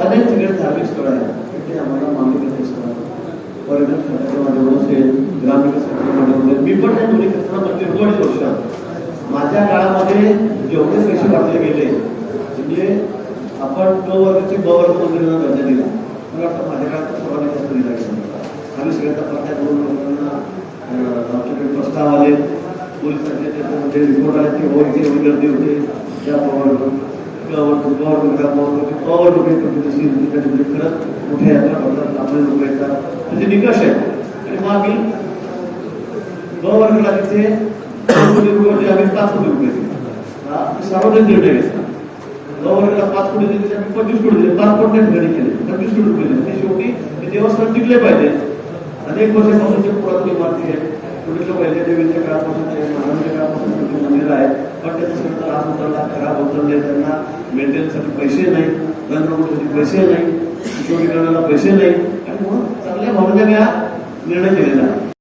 अनेक ठिकाणी धार्मिक स्थळ आहे ते आम्हाला मान्य स्थळ पर्यटन खात्याच्या माध्यमातून असेल, ग्रामविकास खात्याच्या माध्यमातून मी पण त्या दोन्ही क्षेत्रात 40 वर्ष माझ्या काळामध्ये जेवढे पैसे वाटले गेले म्हणजे आपण क वर्गाचे ब वर्ग मंदिरांना दर्जा दिला. मला वाटतं माझ्या काळात सर्वांनी जास्त दिला गेला. आम्ही सगळ्यात प्रत्या 2 लोकांना आमच्याकडे प्रस्ताव आले, पोलिसांचे त्याच्यामध्ये रिपोर्ट आले की ओळखी एवढी गर्दी होते त्या खरंच मोठ्या यात्रा होतात, आपले लोक येतात म्हणजे निकष आहे. आणि मग आम्ही ब वर्गाला तिथे 2 कोटी रुपये आम्ही 5 कोटी रुपये दिले. सार्वजनिक निर्णय घेतला. ब वर्गाला 5 कोटी दिले, आम्ही 25 कोटी दिले. 5 कोटी ठिकाणी केले, 25 कोटी रुपये दिले. ते शेवटी ते देवस्थान टिकले पाहिजे. अनेक वर्षापासूनचे पुरातन इमारती आहेत, पूर्वीच्या पहिले देवीच्या काळापासून महाराजांच्या काळापासून मंदिर आहे, पण त्याचा सगळं त्रास उतरला, खराब उतरले, त्यांना मेंटेनन्ससाठी पैसे नाही, रंगवण्यासाठी पैसे नाही, किशोरीकरणाला पैसे नाही आणि म्हणून चांगल्या भावनेने निर्णय केलेला आहे.